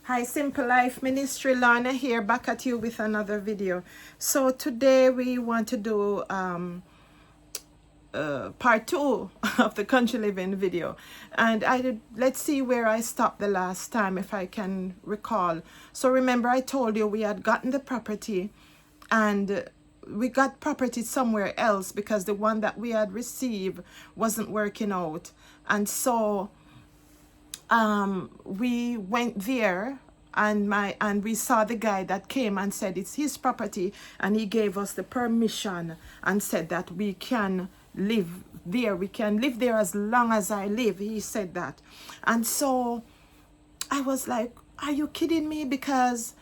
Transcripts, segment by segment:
Hi, Simple Life Ministry, Lana here, back at you with another video. So today we want to do part 2 of the country living video, and let's see where I stopped the last time, if I can recall. So remember, I told you we had gotten the property, and we got property somewhere else because the one that we had received wasn't working out. And so we went there, and we saw the guy that came and said it's his property, and he gave us the permission and said that we can live there. We can live there as long as I live. He said that. And so I was like, are you kidding me? Because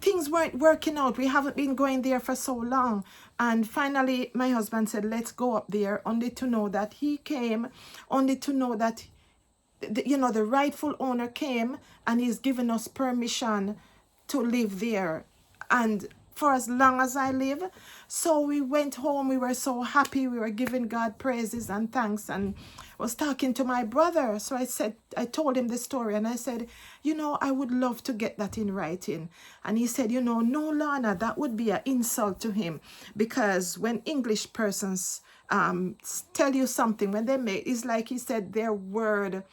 things weren't working out. We haven't been going there for so long. And finally my husband said, let's go up there, only to know that he came, only to know that the rightful owner came and he's given us permission to live there, and for as long as I live. So we went home. We were so happy. We were giving God praises and thanks, and was talking to my brother. So I told him the story, and I said, I would love to get that in writing. And he said, no, Lana, that would be an insult to him, because when English persons tell you something, when they make, it's like he said, their word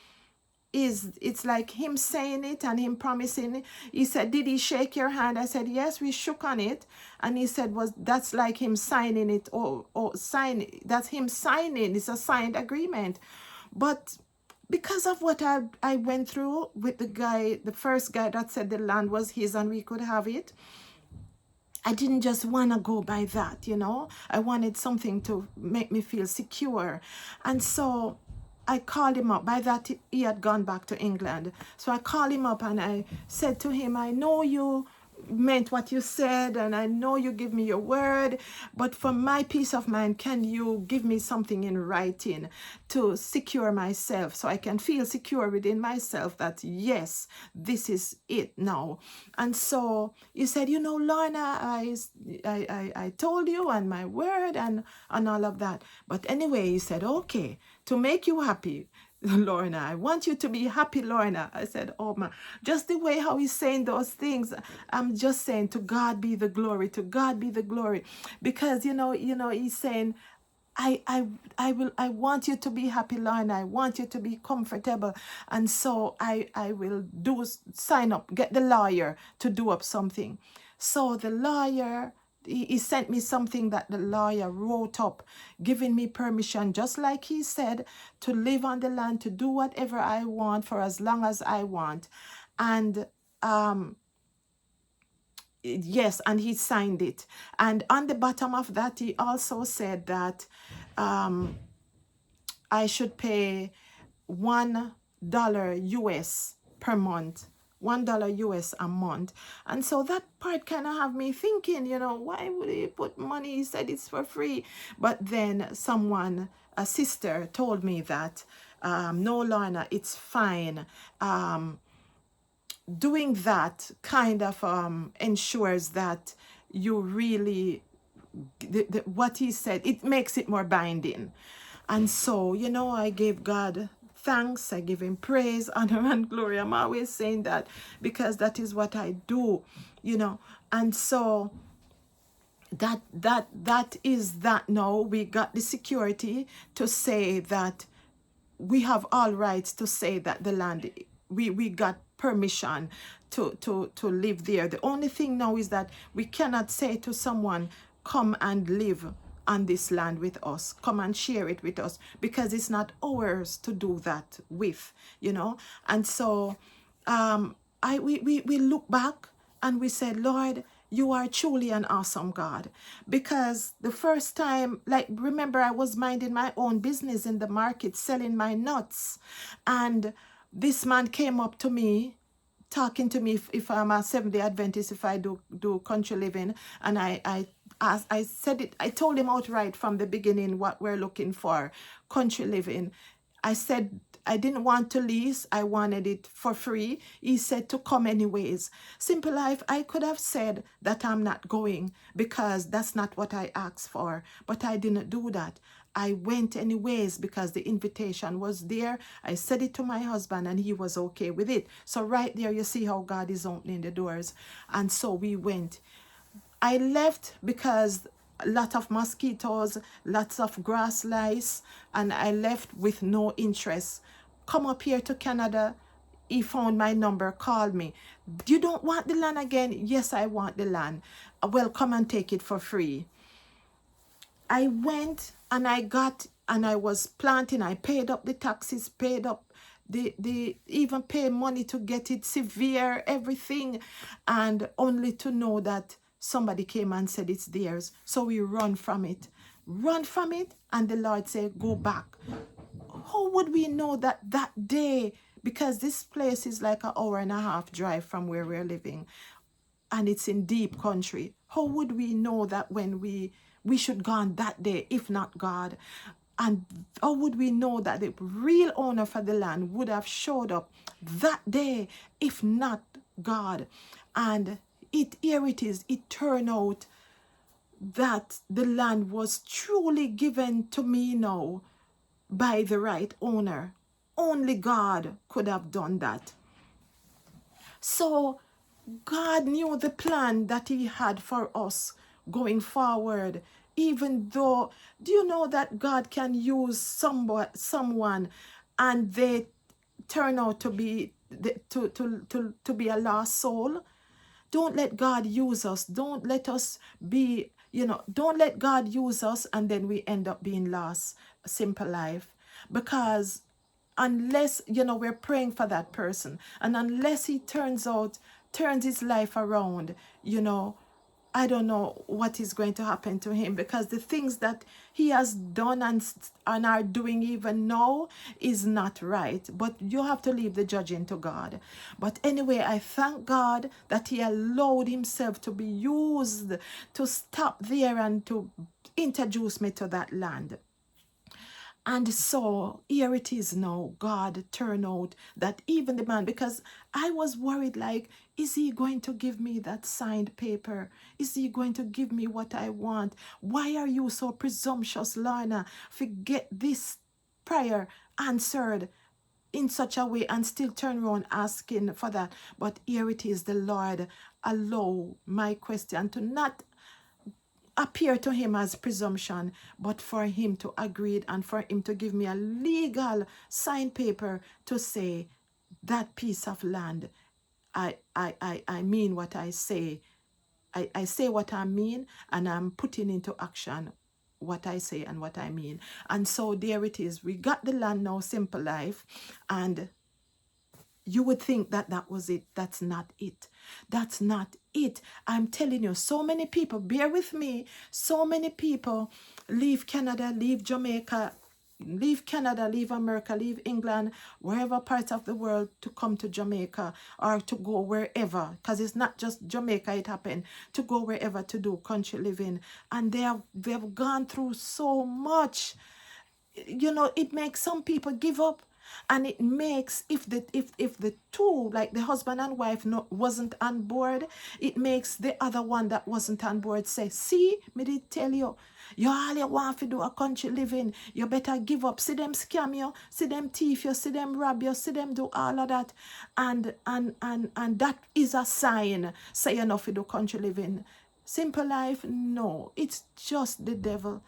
it's like him saying it and him promising it. He said, did he shake your hand? I said, yes, we shook on it. And he said, that's like him signing it, or that's him signing. It's a signed agreement. But because of what I went through with the first guy that said the land was his and we could have it, I didn't just want to go by that, I wanted something to make me feel secure. And so I called him up. By that, he had gone back to England. So I called him up and I said to him, I know you meant what you said, and I know you give me your word, but for my peace of mind, can you give me something in writing to secure myself, so I can feel secure within myself that yes, this is it now. And so he said, Lorna, I told you, and my word, and all of that. But anyway, he said, okay, to make you happy, Lorna, I want you to be happy, Lorna. I said, oh man, just the way how he's saying those things, I'm just saying, to God be the glory, to God be the glory. Because he's saying, I want you to be happy, Lorna. I want you to be comfortable. And so I will sign up, get the lawyer to do up something. So the lawyer, he sent me something that the lawyer wrote up, giving me permission, just like he said, to live on the land, to do whatever I want for as long as I want. And yes, and he signed it. And on the bottom of that, he also said that I should pay $1 US per month. $1 US a month. And so that part kind of have me thinking, why would he put money? He said it's for free. But then a sister told me that, no, Lorna, it's fine. Doing that kind of ensures that you really, what he said, it makes it more binding. And so, I gave God thanks, I give him praise, honor, and glory. I'm always saying that because that is what I do, and so that is that. Now we got the security to say that we have all rights to say that the land, we got permission to live there. The only thing now is that we cannot say to someone, come and live on this land with us, come and share it with us, because it's not ours to do that with, and so we look back and we said, Lord, you are truly an awesome God. Because the first time, remember, I was minding my own business in the market, selling my nuts, and this man came up to me, talking to me if I'm a Seventh-day Adventist, if I do country living, and I said it, I told him outright from the beginning what we're looking for, country living. I said I didn't want to lease, I wanted it for free. He said to come anyways. Simple Life, I could have said that I'm not going because that's not what I asked for, but I didn't do that. I went anyways because the invitation was there. I said it to my husband and he was okay with it. So right there, you see how God is opening the doors. And so we went. I left because a lot of mosquitoes, lots of grass lice, and I left with no interest. Come up here to Canada. He found my number, called me. You don't want the land again? Yes, I want the land. Well, come and take it for free. I went and I was planting. I paid up the taxes, paid up the even pay money to get it severe, everything, and only to know that somebody came and said it's theirs. So we run from it, and the Lord said, go back. How would we know that that day? Because this place is like an hour and a half drive from where we're living, and it's in deep country. How would we know that when we should go on that day, if not God? And how would we know that the real owner for the land would have showed up that day, if not God? And here it is. It turned out that the land was truly given to me now by the right owner. Only God could have done that. So God knew the plan that he had for us going forward. Even though, do you know that God can use someone and they turn out to be to be a lost soul? Don't let God use us. Don't let us be, don't let God use us and then we end up being lost. Simple life. Because unless, we're praying for that person, and unless he turns his life around, I don't know what is going to happen to him, because the things that he has done and are doing even now is not right. But you have to leave the judging to God. But anyway, I thank God that he allowed himself to be used to stop there and to introduce me to that land. And so here it is now. God turned out that even the man, because I was worried, like, is he going to give me that signed paper? Is he going to give me what I want? Why are you so presumptuous, Lorna? Forget this prayer answered in such a way and still turn around asking for that. But here it is, the Lord allow my question to not appear to him as presumption, but for him to agree and for him to give me a legal signed paper to say that piece of land, I mean what I say. I say what I mean, and I'm putting into action what I say and what I mean. And so there it is. We got the land now, simple life, and you would think that that was it. That's not it. That's not it. I'm telling you, so many people, bear with me, so many people leave Canada, leave Jamaica, leave Canada, leave America, leave England, wherever part of the world, to come to Jamaica or to go wherever, because it's not just Jamaica it happened, to go wherever to do country living. And they've gone through so much. It makes some people give up. And it makes, if the two, like the husband and wife, wasn't on board, it makes the other one that wasn't on board say, see, me did tell you, you all you want to do a country living, you better give up. See them scam you, see them thief you, see them rob you, see them do all of that. And that is a sign, say enough to do country living. Simple life, no, it's just the devil.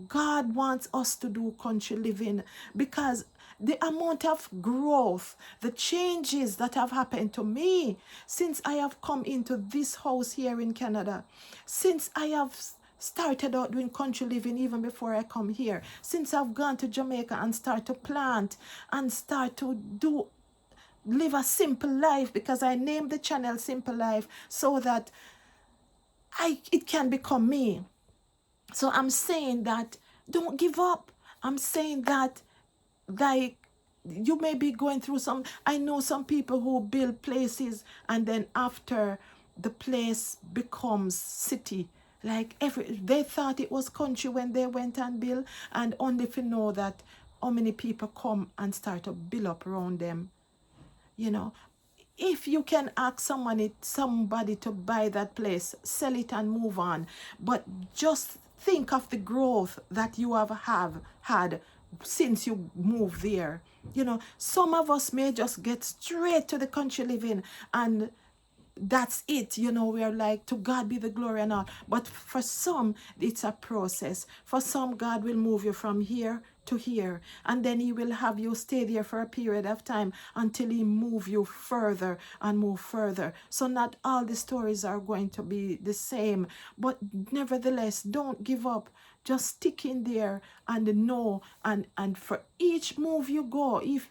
God wants us to do country living because the amount of growth, the changes that have happened to me since I have come into this house here in Canada, since I have started out doing country living even before I come here, since I've gone to Jamaica and start to plant and start to live a simple life, because I named the channel Simple Life so that it can become me. So I'm saying that don't give up. I'm saying that, like, you may be going through I know some people who build places and then after the place becomes city. Like they thought it was country when they went and built, and only to know that how many people come and start to build up around them. If you can ask somebody to buy that place, sell it and move on. But just think of the growth that you have had since you moved there. You know, some of us may just get straight to the country living, and that's it. You know, we are like, to God be the glory and all. But for some, it's a process. For some, God will move you from here to here, and then he will have you stay there for a period of time until he move you further and move further. So not all the stories are going to be the same, but nevertheless, don't give up. Just stick in there and know, and for each move you go, if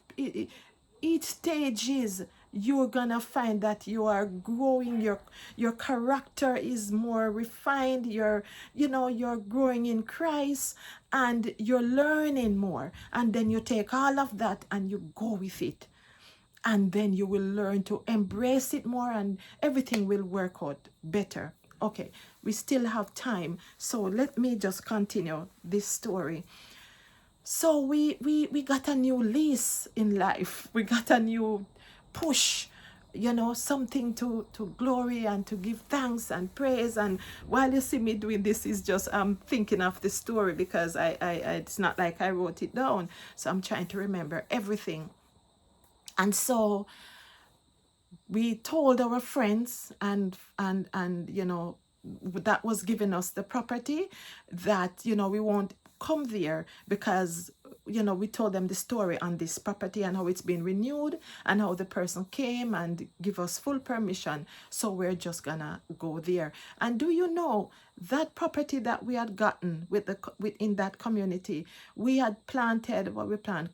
each stage is, you're gonna find that you are growing, your character is more refined, you're growing in Christ, and you're learning more, and then you take all of that and you go with it, and then you will learn to embrace it more, and everything will work out better. Okay, we still have time, so let me just continue this story. So we got a new lease in life. We got a new push, something to glory and to give thanks and praise. And while you see me doing this, is just I'm thinking of the story, because I it's not like I wrote it down, so I'm trying to remember everything. And so we told our friends and that was giving us the property, that we won't come there, because we told them the story on this property and how it's been renewed and how the person came and give us full permission, so we're just gonna go there. And do you know that property that we had gotten within that community, we had planted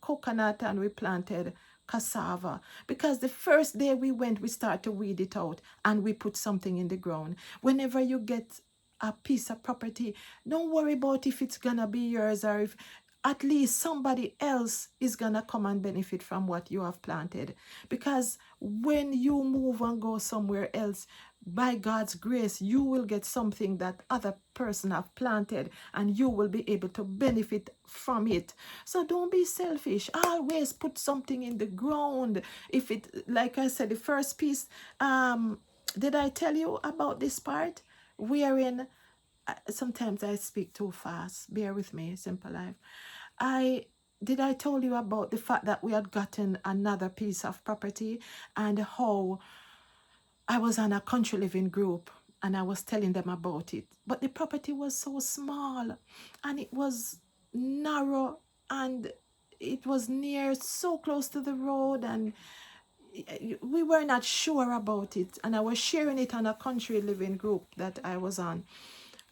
coconut, and we planted cassava, because the first day we went, we started to weed it out and we put something in the ground. Whenever you get a piece of property, don't worry about if it's gonna be yours, or if at least somebody else is gonna come and benefit from what you have planted. Because when you move and go somewhere else, by God's grace, you will get something that other person have planted, and you will be able to benefit from it. So don't be selfish. Always put something in the ground. If it, like I said, the first piece, did I tell you about this part? Wherein, sometimes I speak too fast. Bear with me, Simple Life. Did I told you about the fact that we had gotten another piece of property, and how I was on a country living group and I was telling them about it. But the property was so small, and it was narrow, and it was so close to the road, and we were not sure about it. And I was sharing it on a country living group that I was on.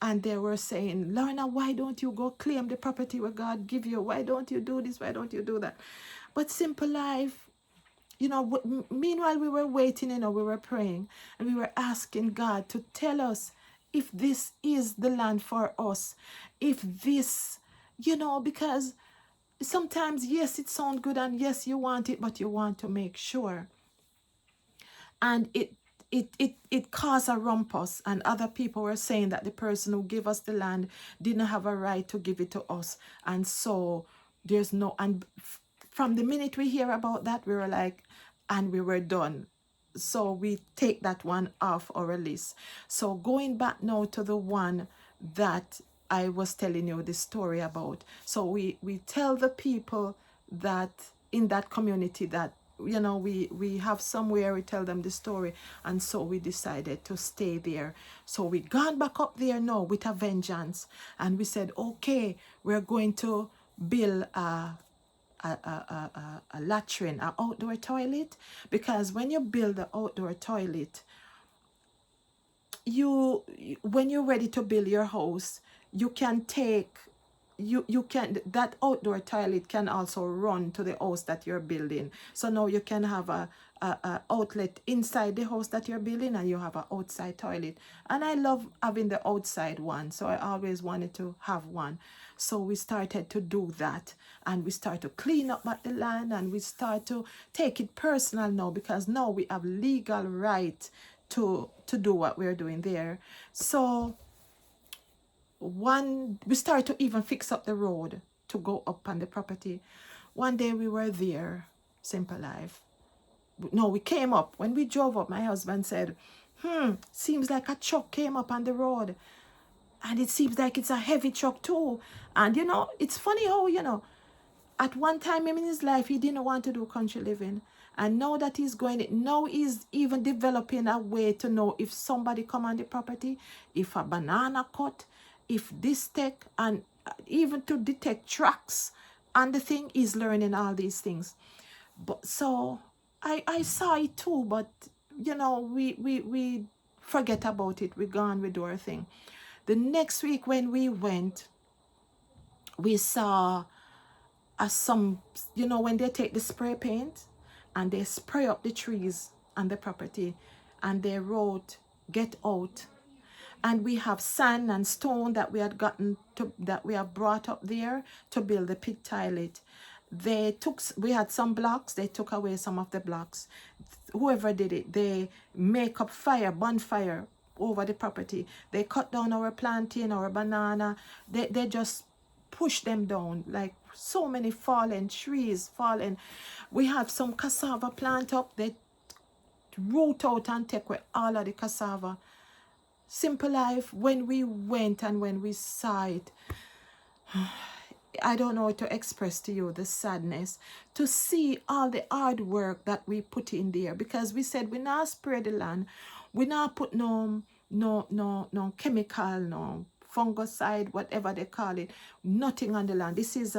And they were saying, Lorna, why don't you go claim the property where God give you? Why don't you do this? Why don't you do that? But Simple Life, meanwhile we were waiting, we were praying, and we were asking God to tell us if this is the land for us, if this, because sometimes, yes, it sounds good, and yes, you want it, but you want to make sure. And it caused a rumpus, and other people were saying that the person who gave us the land didn't have a right to give it to us. And so there's no, and from the minute we hear about that, we were like, and we were done. So we take that one off our list. So going back now to the one that I was telling you the story about. So we tell the people that in that community that, we have somewhere, we tell them the story. And so we decided to stay there. So we gone back up there now with a vengeance. And we said, okay, we're going to build a latrine, an outdoor toilet, because when you build the outdoor toilet, when you're ready to build your house, you can take, you can, that outdoor toilet can also run to the house that you're building. So now you can have a outlet inside the house that you're building, and you have an outside toilet. And I love having the outside one, so I always wanted to have one. So we started to do that, and we start to clean up at the land, and we start to take it personal now, because now we have legal right to do what we're doing there. So we start to even fix up the road to go up on the property. One day we were there, Simple Life. No, we came up. When we drove up, my husband said, seems like a truck came up on the road. And it seems like it's a heavy truck too. And you know, it's funny how, you know, at one time in his life, he didn't want to do country living. And now that he's going it, now he's even developing a way to know if somebody come on the property, if a banana cut, if this tech, and even to detect tracks. And the thing is learning all these things. But so I saw it too, but you know, we forget about it. We gone, we do our thing. The next week when we went, we saw some, you know, when they take the spray paint and they spray up the trees and the property, and they wrote "get out." And we have sand and stone that we had gotten to, that we have brought up there to build the pit toilet. They took, we had some blocks, they took away some of the blocks. Whoever did it, they make up fire, bonfire over the property. They cut down our plantain, our banana. They just push them down, like so many fallen trees, fallen. We have some cassava plant up, they root out and take away all of the cassava. Simple life. When we went and when we saw it, I don't know how to express to you the sadness to see all the hard work that we put in there, because we said we not spray the land, we not put no chemical, no fungicide, whatever they call it, nothing on the land. This is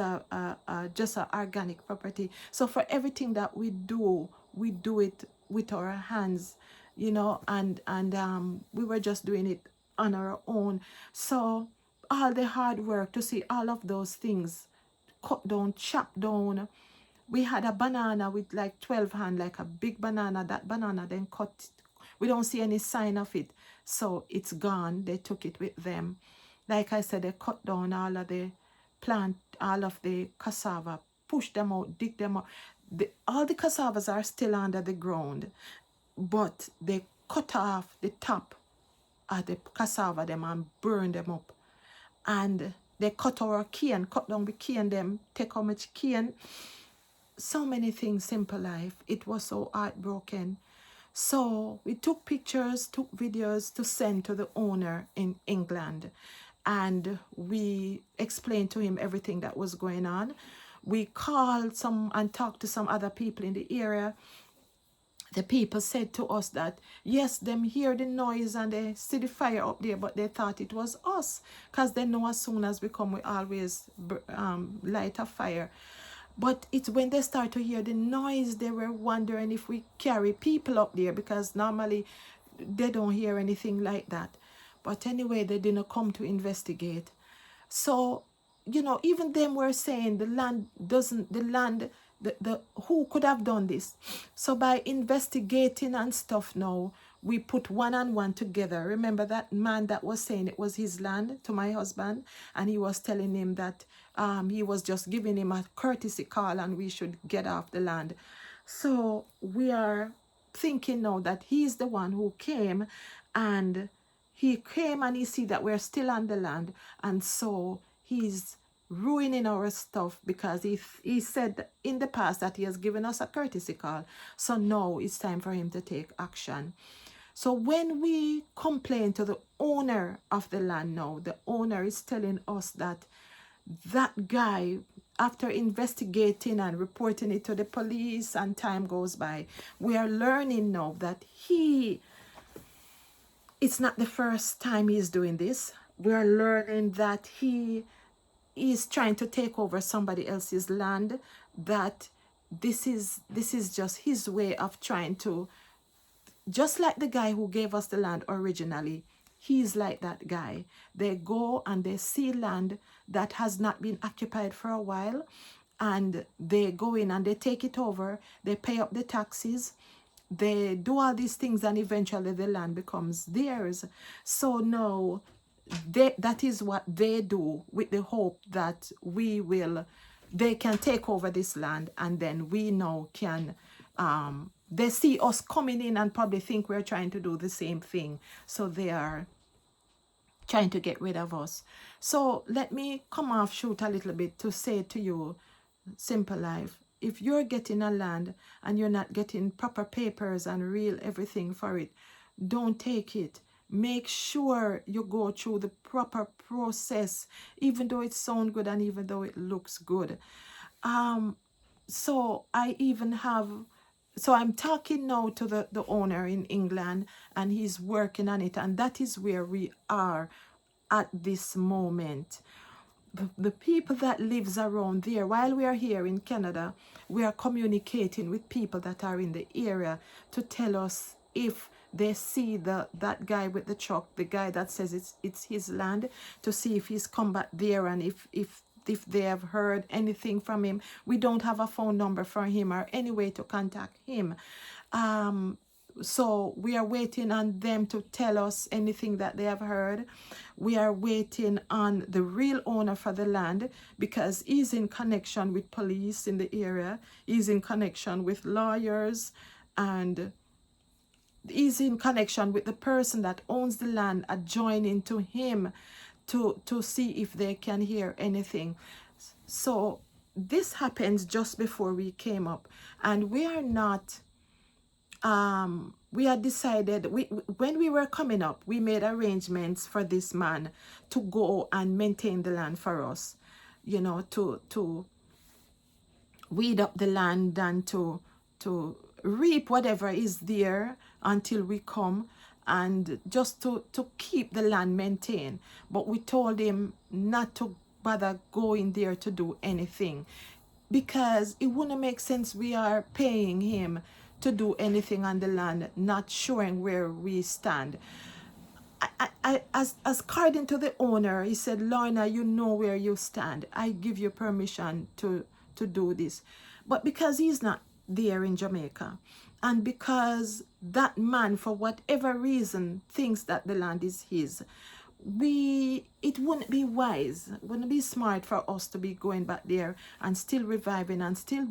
just an organic property. So for everything that we do it with our hands, you know, and we were just doing it on our own. So all the hard work to see all of those things cut down, chop down. We had a banana with like 12 hands, like a big banana. That banana then cut. We don't see any sign of it. So it's gone. They took it with them. Like I said, they cut down all of the plant, all of the cassava, push them out, dig them out. All the cassavas are still under the ground, but they cut off the top of the cassava them and burn them up. And they cut our cane, cut down the cane them, take how much cane. So many things, simple life. It was so heartbroken. So we took pictures, took videos to send to the owner in England. And we explained to him everything that was going on. We called some and talked to some other people in the area. The people said to us that, yes, them hear the noise and they see the fire up there, but they thought it was us, because they know as soon as we come, we always light a fire. But it's when they start to hear the noise, they were wondering if we carry people up there, because normally they don't hear anything like that. But anyway, they didn't come to investigate. So, you know, even them were saying the land, who could have done this? So by investigating and stuff now, we put one and one together. Remember that man that was saying it was his land to my husband, and he was telling him that he was just giving him a courtesy call and we should get off the land. So we are thinking now that he's the one who came, and he came and he see that we're still on the land, and so he's ruining our stuff, because he said in the past that he has given us a courtesy call. So now it's time for him to take action. So when we complain to the owner of the land now, the owner is telling us that that guy, after investigating and reporting it to the police and time goes by, we are learning now that it's not the first time he's doing this. We are learning that he is trying to take over somebody else's land, that this is just his way of trying to, just like the guy who gave us the land originally, he's like that guy. They go and they see land that has not been occupied for a while, and they go in and they take it over, they pay up the taxes, they do all these things, and eventually the land becomes theirs. So now that is what they do, with the hope that they can take over this land, and then we now can, they see us coming in and probably think we're trying to do the same thing. So they are trying to get rid of us. So let me come off shoot a little bit to say to you, simple life, if you're getting a land and you're not getting proper papers and real everything for it, don't take it. make sure you go through the proper process, even though it sounds good and even though it looks good. So I'm talking now to the owner in England, and he's working on it, and that is where we are at this moment. The people that lives around there, while we are here in Canada, we are communicating with people that are in the area to tell us if they see that guy with the truck, the guy that says it's his land, to see if he's come back there, and if they have heard anything from him. We don't have a phone number for him or any way to contact him. So we are waiting on them to tell us anything that they have heard. We are waiting on the real owner for the land, because he's in connection with police in the area. He's in connection with lawyers, and he's in connection with the person that owns the land adjoining to him, to see if they can hear anything. So this happens just before we came up, and we are not we had decided, when we were coming up, we made arrangements for this man to go and maintain the land for us, you know, to weed up the land and to reap whatever is there until we come, and just to keep the land maintained. But we told him not to bother going there to do anything, because it wouldn't make sense. We are paying him to do anything on the land, not showing where we stand. As according to the owner, he said, Lorna, you know where you stand. I give you permission to do this. But because he's not there in Jamaica, and because that man, for whatever reason, thinks that the land is his, it wouldn't be wise, wouldn't be smart for us to be going back there and still reviving and still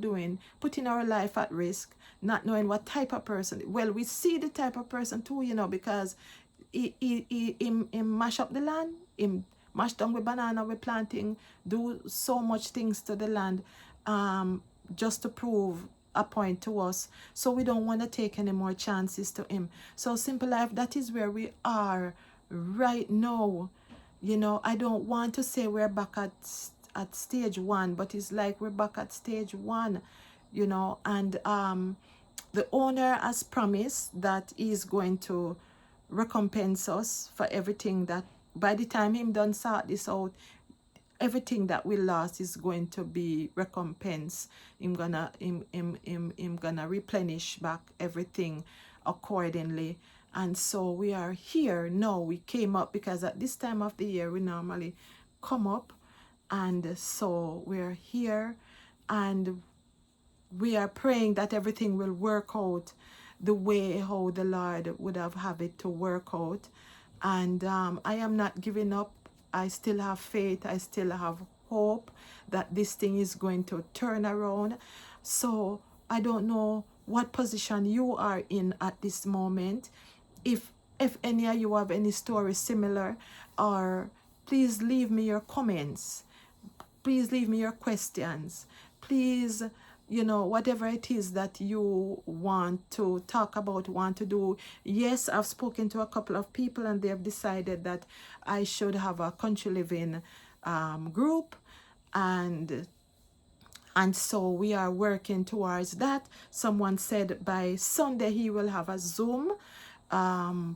putting our life at risk, not knowing what type of person. Well, we see the type of person too, you know, because he mash up the land, him mash down with banana, with planting, do so much things to the land, just to prove a point to us. So we don't want to take any more chances to him. So Simple Life, that is where we are right now. You know, I don't want to say we're back at stage one, but it's like we're back at stage one, you know. And the owner has promised that he's going to recompense us for everything that, by the time him done sort this out, everything that we lost is going to be recompensed. Him gonna replenish back everything accordingly. And so we are here now. We came up because at this time of the year we normally come up, and so we're here, and we are praying that everything will work out the way how the Lord would have it to work out. And I am not giving up. I still have faith. I still have hope that this thing is going to turn around. So I don't know what position you are in at this moment. If any of you have any story similar, or please leave me your comments. Please leave me your questions. Please, you know, whatever it is that you want to talk about, want to do. Yes, I've spoken to a couple of people, and they have decided that I should have a country living group, and so we are working towards that. Someone said by Sunday he will have a Zoom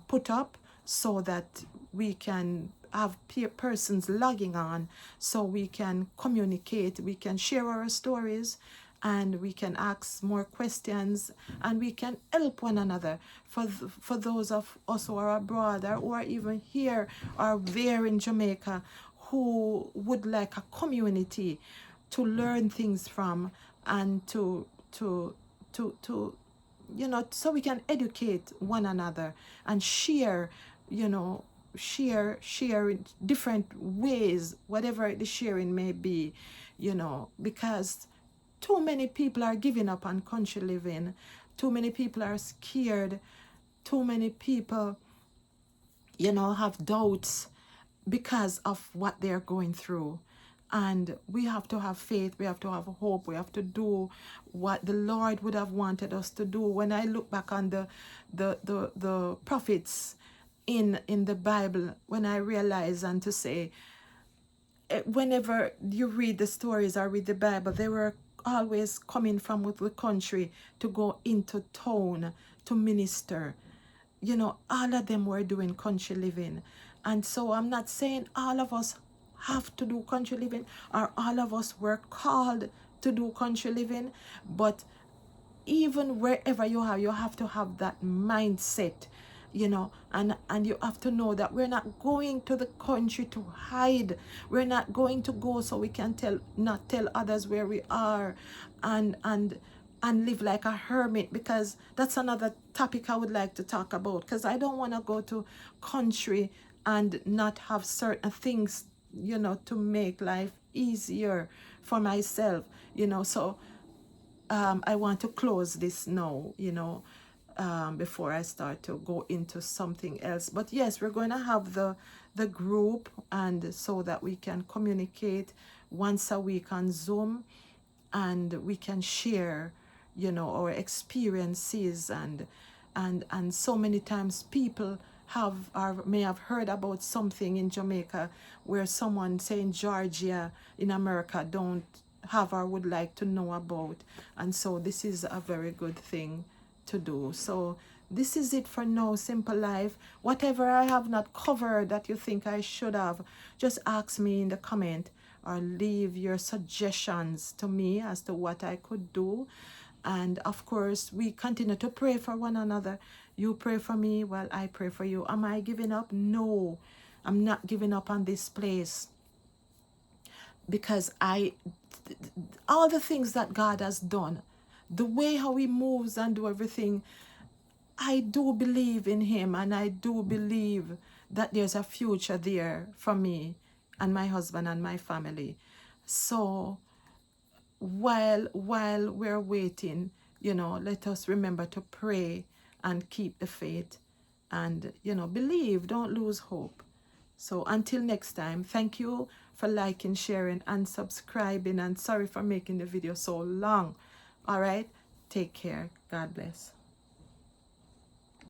put up, so that we can have persons logging on, so we can communicate, we can share our stories, and we can ask more questions, and we can help one another. For those of us who are abroad, or who are even here or there in Jamaica, who would like a community to learn things from, and to you know, so we can educate one another and share, you know, share in different ways, whatever the sharing may be, you know, because too many people are giving up on country living. Too many people are scared. Too many people, you know, have doubts because of what they're going through. And we have to have faith, we have to have hope, we have to do what the Lord would have wanted us to do. When I look back on the prophets in the Bible when I realize and to say, whenever you read the stories or read the Bible, they were always coming from the country to go into town to minister. You know, all of them were doing country living. And so I'm not saying all of us have to do country living or all of us were called to do country living, but even wherever you have to have that mindset, you know, and you have to know that we're not going to the country to hide. We're not going to go so we can not tell others where we are, and live like a hermit, because that's another topic I would like to talk about, because I don't want to go to country and not have certain things, you know, to make life easier for myself, you know. So I want to close this now, you know, before I start to go into something else. But yes, we're going to have the group, and so that we can communicate once a week on Zoom, and we can share, you know, our experiences, and so many times people have or may have heard about something in Jamaica where someone, say in Georgia, in America, don't have or would like to know about. And so this is a very good thing to do. So this is it for now, Simple Life. Whatever I have not covered that you think I should have, just ask me in the comment or leave your suggestions to me as to what I could do. And of course, we continue to pray for one another. You pray for me while I pray for you. Am I giving up? No, I'm not giving up on this place, because all the things that God has done, the way how he moves and do everything, I do believe in him, and I do believe that there's a future there for me and my husband and my family. So while we're waiting, you know, let us remember to pray and keep the faith, and, you know, believe, don't lose hope. So until next time, thank you for liking, sharing, and subscribing, and sorry for making the video so long. All right, take care. God bless.